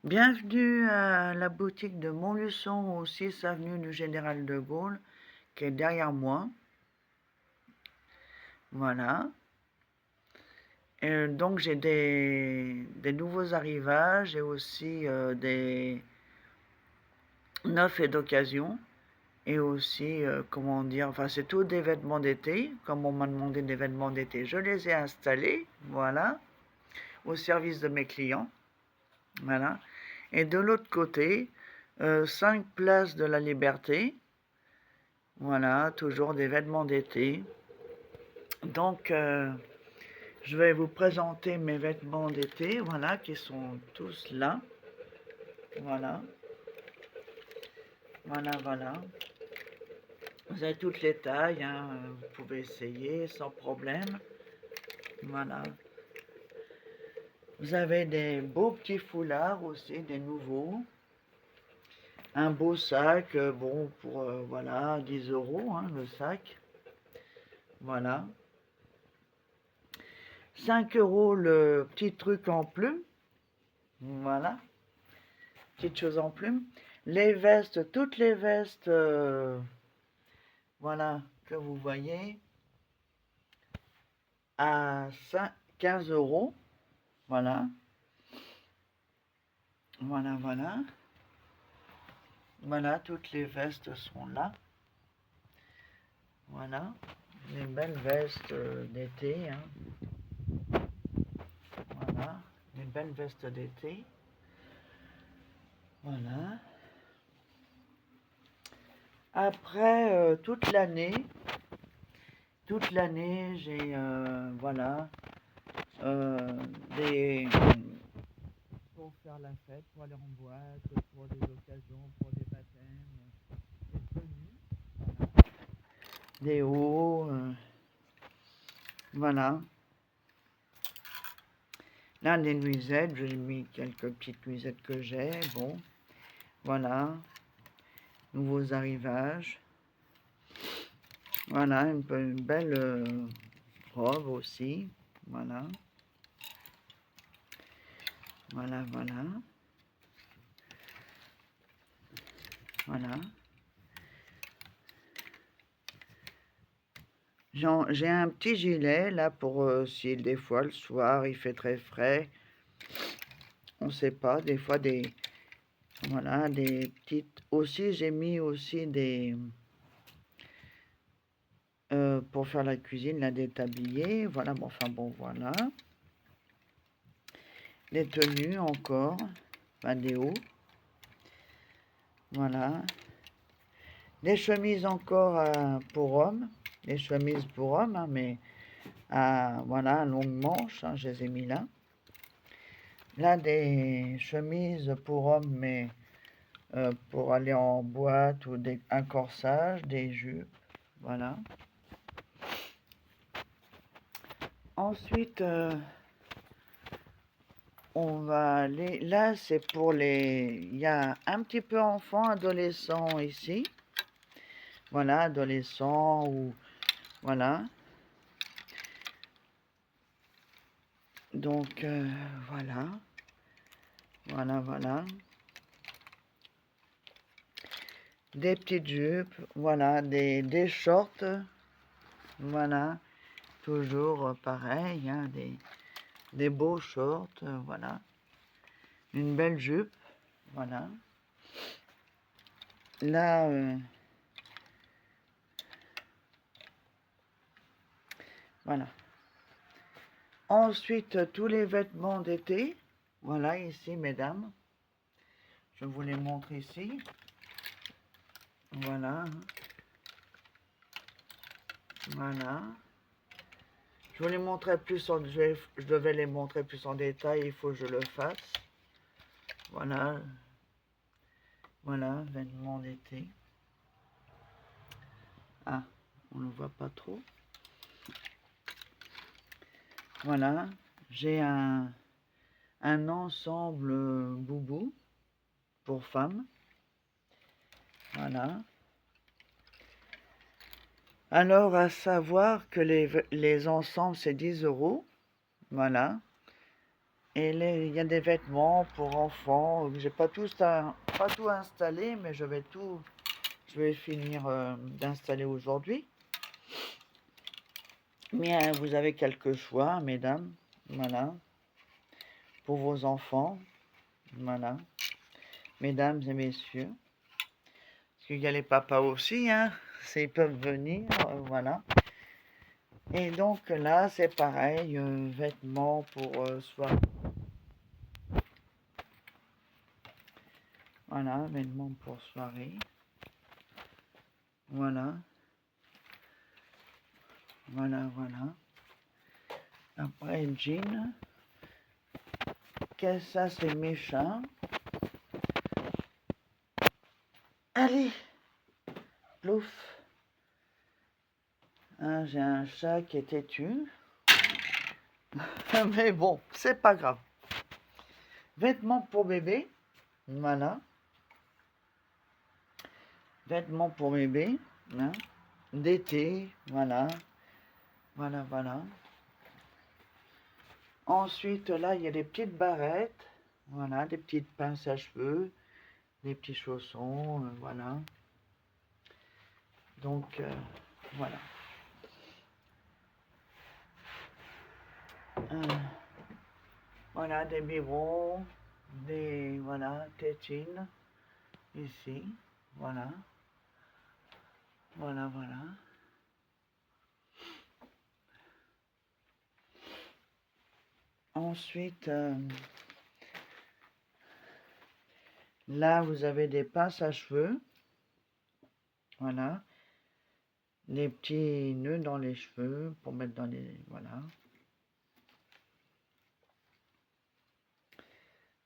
Bienvenue à la boutique de Montluçon au 6 avenue du Général de Gaulle, qui est derrière moi. Voilà. Et donc j'ai des nouveaux arrivages et aussi des neufs et d'occasion. Et aussi, comment dire, enfin c'est tout des vêtements d'été. Comme on m'a demandé des vêtements d'été, je les ai installés, voilà, au service de mes clients. Voilà. Et de l'autre côté, 5 places de la Liberté. Voilà, toujours des vêtements d'été. Donc, je vais vous présenter mes vêtements d'été, voilà, qui sont tous là. Voilà, voilà. Vous avez toutes les tailles, hein, vous pouvez essayer sans problème. Voilà. Vous avez des beaux petits foulards aussi, des nouveaux. Un beau sac, bon, pour, voilà, 10 euros, hein, le sac. Voilà. 5 euros le petit truc en plume. Voilà. Petite chose en plume. Les vestes, toutes les vestes, voilà, que vous voyez, à 15 euros. Voilà. Voilà. Voilà, toutes les vestes sont là. Voilà. Les belles vestes d'été. Hein. Voilà. Les belles vestes d'été. Voilà. Après, toute l'année, j'ai, voilà, des... pour faire la fête, pour aller en boîte, pour des occasions, pour des baptêmes, des tenues, voilà. Des hauts, voilà. Là, des nuisettes, j'ai mis quelques petites nuisettes que j'ai, bon, voilà. Nouveaux arrivages. Voilà, une belle robe aussi, voilà. Voilà. J'ai un petit gilet là pour si des fois le soir il fait très frais, on sait pas, des fois voilà, des petites. Aussi j'ai mis aussi des pour faire la cuisine là des tabliers, voilà, bon, enfin bon, voilà. Des tenues encore, enfin des hauts, voilà. Des chemises encore pour hommes, des chemises pour hommes, hein, mais voilà, longue manche, hein, je les ai mis là. Là, des chemises pour hommes, mais pour aller en boîte ou un corsage, des jupes, voilà. Ensuite, on va aller, là c'est pour il y a un petit peu enfant, adolescent ici, voilà, adolescent ou, voilà. Donc, voilà. Des petites jupes, voilà, des shorts, voilà, toujours pareil, hein, des beaux shorts, voilà. Une belle jupe, voilà. Là, voilà. Ensuite, tous les vêtements d'été, voilà, ici, mesdames. Je vous les montre ici. Voilà. Je vous les montrerai plus je devais les montrer plus en détail, il faut que je le fasse. Voilà, vêtements d'été. Ah, on ne le voit pas trop. Voilà, j'ai un ensemble boubou pour femmes. Voilà. Alors, à savoir que les ensembles, c'est 10 euros. Voilà. Et il y a des vêtements pour enfants. J'ai pas tout installé, mais je vais finir d'installer aujourd'hui. Mais vous avez quelques choix, mesdames. Voilà. Pour vos enfants. Voilà. Mesdames et messieurs. Parce qu'il y a les papas aussi, hein. Ils peuvent venir. Voilà. Et donc là, c'est pareil. Vêtements pour soirée. Voilà. Vêtements pour soirée. Voilà. Voilà, voilà. Après, jean. Qu'est-ce que ça, c'est méchant. Allez, plouf. Hein, j'ai un chat qui est têtu. Mais bon, c'est pas grave. Vêtements pour bébé. Voilà. Vêtements pour bébé. Hein. D'été. Voilà. Voilà, voilà. Ensuite, là, il y a des petites barrettes. Voilà, des petites pinces à cheveux. Des petits chaussons. Voilà. Donc, voilà. Voilà, des biberons. Des, voilà, tétines. Ici. Voilà. Voilà, voilà. Ensuite, là, vous avez des pinces à cheveux. Voilà. Les petits nœuds dans les cheveux pour mettre dans les... Voilà.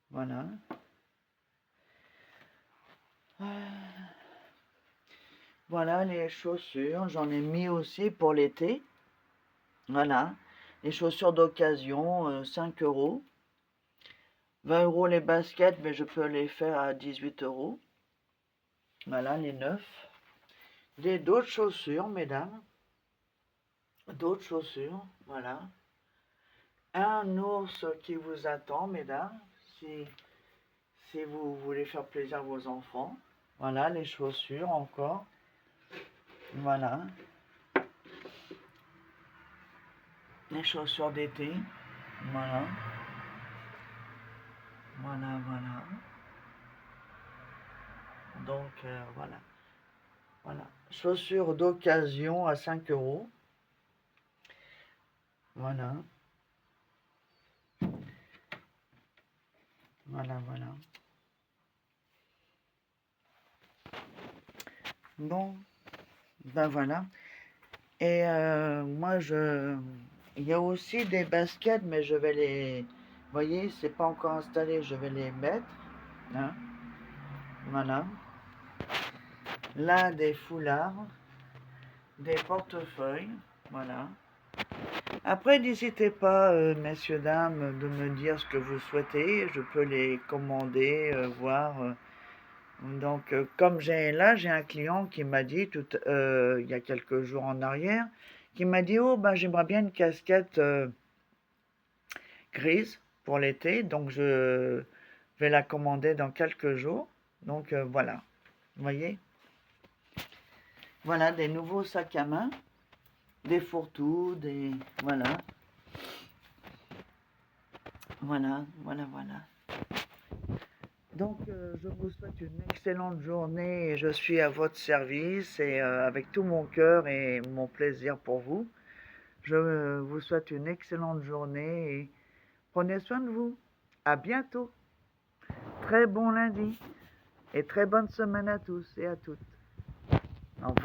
Voilà. Voilà les chaussures. J'en ai mis aussi pour l'été. Voilà. Les chaussures d'occasion, 5 €. 20 € les baskets, mais je peux les faire à 18 €. Voilà, les neufs. D'autres chaussures, mesdames. D'autres chaussures, voilà. Un ours qui vous attend, mesdames, si vous voulez faire plaisir à vos enfants. Voilà, les chaussures encore. Voilà. Les chaussures d'été. Voilà. Voilà, voilà. Donc, voilà. Voilà. Chaussures d'occasion à 5 €. Voilà. Voilà, voilà. Bon, ben voilà. Et moi, il y a aussi des baskets, mais je vais les... Vous voyez, c'est pas encore installé, je vais les mettre. Hein. Voilà. Là, des foulards, des portefeuilles. Voilà. Après, n'hésitez pas, messieurs, dames, de me dire ce que vous souhaitez. Je peux les commander, voir. Donc, comme j'ai un client qui m'a dit, il y a quelques jours en arrière, qui m'a dit, oh, ben, j'aimerais bien une casquette grise pour l'été. Donc, je vais la commander dans quelques jours. Donc, voilà. Vous voyez? Voilà, des nouveaux sacs à main. Des fourre-tout, des... Voilà. Voilà, voilà, voilà. Donc, je vous souhaite une excellente journée et je suis à votre service et avec tout mon cœur et mon plaisir pour vous. Je vous souhaite une excellente journée et prenez soin de vous. À bientôt. Très bon lundi et très bonne semaine à tous et à toutes. Au revoir.